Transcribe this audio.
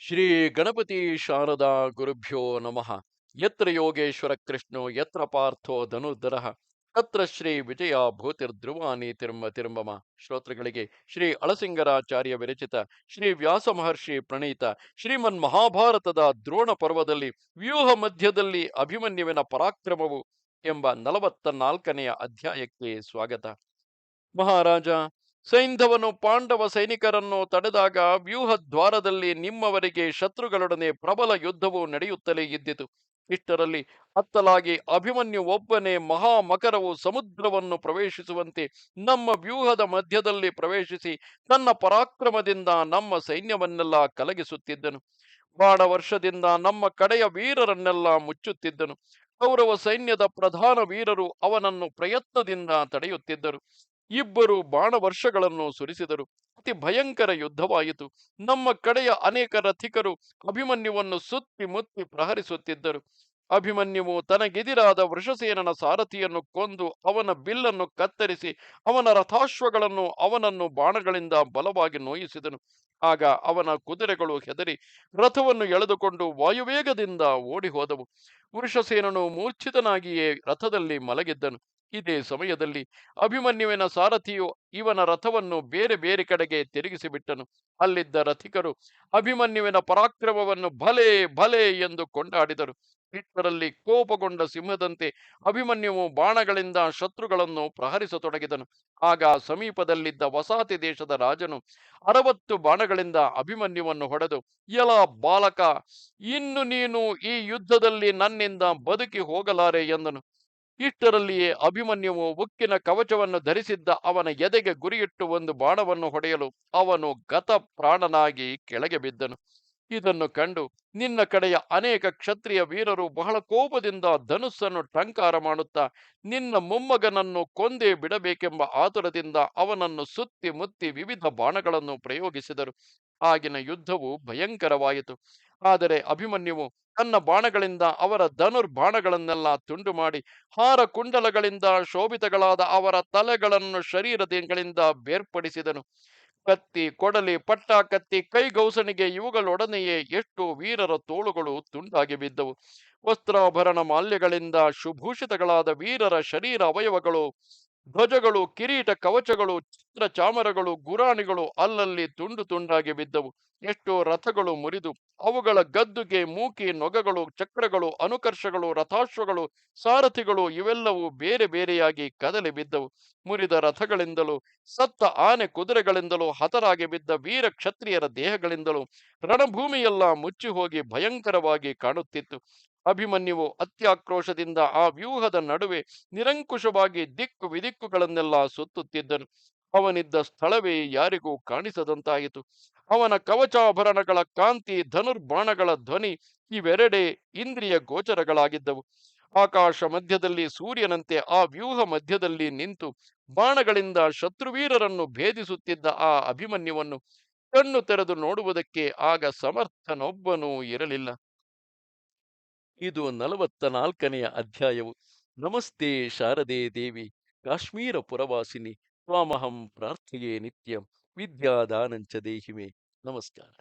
ಶ್ರೀ ಗಣಪತಿ ಶಾರದಾ ಗುರುಭ್ಯೋ ನಮಃ. ಯತ್ರ ಯೋಗೇಶ್ವರ ಕೃಷ್ಣೋ ಯತ್ರ ಪಾರ್ಥೋ ಧನುರ್ಧರಃ ತತ್ರ ಶ್ರೀ ವಿಜಯ ಭೂತಿರ್ಧ್ರುವ ನೀತಿರ್ಮ ತಿರುಂಬಮ. ಶ್ರೋತೃಗಳಿಗೆ ಶ್ರೀ ಅಳಸಿಂಗರಾಚಾರ್ಯ ವಿರಚಿತ ಶ್ರೀ ವ್ಯಾಸ ಮಹರ್ಷಿ ಪ್ರಣೀತ ಶ್ರೀಮನ್ ಮಹಾಭಾರತದ ದ್ರೋಣ ಪರ್ವದಲ್ಲಿ ವ್ಯೂಹ ಮಧ್ಯದಲ್ಲಿ ಅಭಿಮನ್ಯುವಿನ ಪರಾಕ್ರಮವು ಎಂಬ 44ನೆಯ ಅಧ್ಯಾಯಕ್ಕೆ ಸ್ವಾಗತ. ಮಹಾರಾಜ, ಸೈಂಧವನು ಪಾಂಡವ ಸೈನಿಕರನ್ನು ತಡೆದಾಗ ವ್ಯೂಹ ದ್ವಾರದಲ್ಲಿ ನಿಮ್ಮವರಿಗೆ ಶತ್ರುಗಳೊಡನೆ ಪ್ರಬಲ ಯುದ್ಧವು ನಡೆಯುತ್ತಲೇ ಇದ್ದಿತು. ಇಷ್ಟರಲ್ಲಿ ಅತ್ತಲಾಗಿ ಅಭಿಮನ್ಯು ಒಬ್ಬನೇ ಮಹಾಮಕರವು ಸಮುದ್ರವನ್ನು ಪ್ರವೇಶಿಸುವಂತೆ ನಮ್ಮ ವ್ಯೂಹದ ಮಧ್ಯದಲ್ಲಿ ಪ್ರವೇಶಿಸಿ ತನ್ನ ಪರಾಕ್ರಮದಿಂದ ನಮ್ಮ ಸೈನ್ಯವನ್ನೆಲ್ಲ ಕಲಗಿಸುತ್ತಿದ್ದನು. ಬಾಣ ವರ್ಷದಿಂದ ನಮ್ಮ ಕಡೆಯ ವೀರರನ್ನೆಲ್ಲ ಮುಚ್ಚುತ್ತಿದ್ದನು. ಕೌರವ ಸೈನ್ಯದ ಪ್ರಧಾನ ವೀರರು ಅವನನ್ನು ಪ್ರಯತ್ನದಿಂದ ತಡೆಯುತ್ತಿದ್ದರು. ಇಬ್ಬರು ಬಾಣವರ್ಷಗಳನ್ನು ಸುರಿಸಿದರು. ಅತಿ ಭಯಂಕರ ಯುದ್ಧವಾಯಿತು. ನಮ್ಮ ಕಡೆಯ ಅನೇಕ ರಥಿಕರು ಅಭಿಮನ್ಯುವನ್ನು ಸುತ್ತಿ ಮುತ್ತಿ ಪ್ರಹರಿಸುತ್ತಿದ್ದರು. ಅಭಿಮನ್ಯುವು ತನಗೆದಿರಾದ ವೃಷಸೇನನ ಸಾರಥಿಯನ್ನು ಕೊಂದು ಅವನ ಬಿಲ್ಲನ್ನು ಕತ್ತರಿಸಿ ಅವನ ರಥಾಶ್ವಗಳನ್ನು ಅವನನ್ನು ಬಾಣಗಳಿಂದ ಬಲವಾಗಿ ನೋಯಿಸಿದನು. ಆಗ ಅವನ ಕುದುರೆಗಳು ಹೆದರಿ ರಥವನ್ನು ಎಳೆದುಕೊಂಡು ವಾಯುವೇಗದಿಂದ ಓಡಿ ಹೋದವು. ವೃಷಸೇನನು ಮೂರ್ಛಿತನಾಗಿಯೇ ರಥದಲ್ಲಿ ಮಲಗಿದ್ದನು. ಇದೇ ಸಮಯದಲ್ಲಿ ಅಭಿಮನ್ಯುವಿನ ಸಾರಥಿಯು ಇವನ ರಥವನ್ನು ಬೇರೆ ಬೇರೆ ಕಡೆಗೆ ತಿರುಗಿಸಿಬಿಟ್ಟನು. ಅಲ್ಲಿದ್ದ ರಥಿಕರು ಅಭಿಮನ್ಯುವಿನ ಪರಾಕ್ರಮವನ್ನು ಭಲೆ ಭಲೆ ಎಂದು ಕೊಂಡಾಡಿದರು. ಇಷ್ಟರಲ್ಲಿ ಕೋಪಗೊಂಡ ಸಿಂಹದಂತೆ ಅಭಿಮನ್ಯುವು ಬಾಣಗಳಿಂದ ಶತ್ರುಗಳನ್ನು ಪ್ರಹರಿಸತೊಡಗಿದನು. ಆಗ ಸಮೀಪದಲ್ಲಿದ್ದ ವಸಾತಿ ದೇಶದ ರಾಜನು 60 ಬಾಣಗಳಿಂದ ಅಭಿಮನ್ಯುವನ್ನು ಹೊಡೆದು, ಎಲ ಬಾಲಕ, ಇನ್ನು ನೀನು ಈ ಯುದ್ಧದಲ್ಲಿ ನನ್ನಿಂದ ಬದುಕಿ ಹೋಗಲಾರೆ ಎಂದನು. ಇಷ್ಟರಲ್ಲಿಯೇ ಅಭಿಮನ್ಯುವು ಉಕ್ಕಿನ ಕವಚವನ್ನು ಧರಿಸಿದ್ದ ಅವನ ಎದೆಗೆ ಗುರಿಯಿಟ್ಟು ಒಂದು ಬಾಣವನ್ನು ಹೊಡೆಯಲು ಅವನು ಗತ ಪ್ರಾಣನಾಗಿ ಕೆಳಗೆ ಬಿದ್ದನು. ಇದನ್ನು ಕಂಡು ನಿನ್ನ ಕಡೆಯ ಅನೇಕ ಕ್ಷತ್ರಿಯ ವೀರರು ಬಹಳ ಕೋಪದಿಂದ ಧನುಸ್ಸನ್ನು ಟಂಕಾರ ಮಾಡುತ್ತಾ ನಿನ್ನ ಮೊಮ್ಮಗನನ್ನು ಕೊಂದೇ ಬಿಡಬೇಕೆಂಬ ಆತುರದಿಂದ ಅವನನ್ನು ಸುತ್ತಿ ಮುತ್ತಿ ವಿವಿಧ ಬಾಣಗಳನ್ನು ಪ್ರಯೋಗಿಸಿದರು. ಆಗಿನ ಯುದ್ಧವು ಭಯಂಕರವಾಯಿತು. ಆದರೆ ಅಭಿಮನ್ಯುವು ತನ್ನ ಬಾಣಗಳಿಂದ ಅವರ ಧನುರ್ಬಾಣಗಳನ್ನೆಲ್ಲ ತುಂಡು ಮಾಡಿ ಹಾರ ಕುಂಡಲಗಳಿಂದ ಶೋಭಿತಗಳಾದ ಅವರ ತಲೆಗಳನ್ನು ಶರೀರಗಳಿಂದ ಬೇರ್ಪಡಿಸಿದನು. ಕತ್ತಿ, ಕೊಡಲಿ, ಪಟ್ಟ ಕತ್ತಿ, ಕೈಗೌಸಣಿಗೆ ಇವುಗಳೊಡನೆಯೇ ಎಷ್ಟು ವೀರರ ತೋಳುಗಳು ತುಂಡಾಗಿ ಬಿದ್ದವು. ವಸ್ತ್ರಾಭರಣ ಮಾಲ್ಯಗಳಿಂದ ಸುಭೂಷಿತಗಳಾದ ವೀರರ ಶರೀರ ಅವಯವಗಳು, ಧ್ವಜಗಳು, ಕಿರೀಟ, ಕವಚಗಳು, ಚಿತ್ರ ಚಾಮರಗಳು, ಗುರಾಣಿಗಳು ಅಲ್ಲಲ್ಲಿ ತುಂಡು ತುಂಡಾಗಿ ಬಿದ್ದವು. ಎಷ್ಟೋ ರಥಗಳು ಮುರಿದು ಅವುಗಳ ಗದ್ದುಗೆ, ಮೂಕಿ, ನೊಗಗಳು, ಚಕ್ರಗಳು, ಅನುಕರ್ಷಗಳು, ರಥಾಶ್ವಗಳು, ಸಾರಥಿಗಳು ಇವೆಲ್ಲವೂ ಬೇರೆ ಬೇರೆಯಾಗಿ ಕದಲಿ ಬಿದ್ದವು. ಮುರಿದ ರಥಗಳಿಂದಲೂ ಸತ್ತ ಆನೆ ಕುದುರೆಗಳಿಂದಲೂ ಹತರಾಗಿ ಬಿದ್ದ ವೀರ ಕ್ಷತ್ರಿಯರ ದೇಹಗಳಿಂದಲೂ ರಣಭೂಮಿಯೆಲ್ಲ ಮುಚ್ಚಿ ಹೋಗಿ ಭಯಂಕರವಾಗಿ ಕಾಣುತ್ತಿತ್ತು. ಅಭಿಮನ್ಯುವು ಅತ್ಯಾಕ್ರೋಶದಿಂದ ಆ ವ್ಯೂಹದ ನಡುವೆ ನಿರಂಕುಶವಾಗಿ ದಿಕ್ಕು ವಿದಿಕ್ಕುಗಳನ್ನೆಲ್ಲ ಸುತ್ತುತ್ತಿದ್ದನು. ಅವನಿದ್ದ ಸ್ಥಳವೇ ಯಾರಿಗೂ ಕಾಣಿಸದಂತಾಯಿತು. ಅವನ ಕವಚಾಭರಣಗಳ ಕಾಂತಿ, ಧನುರ್ಬಾಣಗಳ ಧ್ವನಿ ಇವೆರಡೇ ಇಂದ್ರಿಯ ಗೋಚರಗಳಾಗಿದ್ದವು. ಆಕಾಶ ಮಧ್ಯದಲ್ಲಿ ಸೂರ್ಯನಂತೆ ಆ ವ್ಯೂಹ ಮಧ್ಯದಲ್ಲಿ ನಿಂತು ಬಾಣಗಳಿಂದ ಶತ್ರುವೀರರನ್ನು ಭೇದಿಸುತ್ತಿದ್ದ ಆ ಅಭಿಮನ್ಯುವನ್ನು ಕಣ್ಣು ತೆರೆದು ನೋಡುವುದಕ್ಕೆ ಆಗ ಸಮರ್ಥನೊಬ್ಬನೂ ಇರಲಿಲ್ಲ. ಇದು 44ನೆಯ ಅಧ್ಯಾಯವು. ನಮಸ್ತೆ ಶಾರದೆ ದೇವಿ, ಕಾಶ್ಮೀರ ಪುರವಾಸಿನಿ, ತ್ವಾಮಹಂ ಪ್ರಾರ್ಥೆಯೇ ನಿತ್ಯಂ, ವಿದ್ಯಾದಾನಂಚ ದೇಹಿಮೆ. ನಮಸ್ಕಾರ.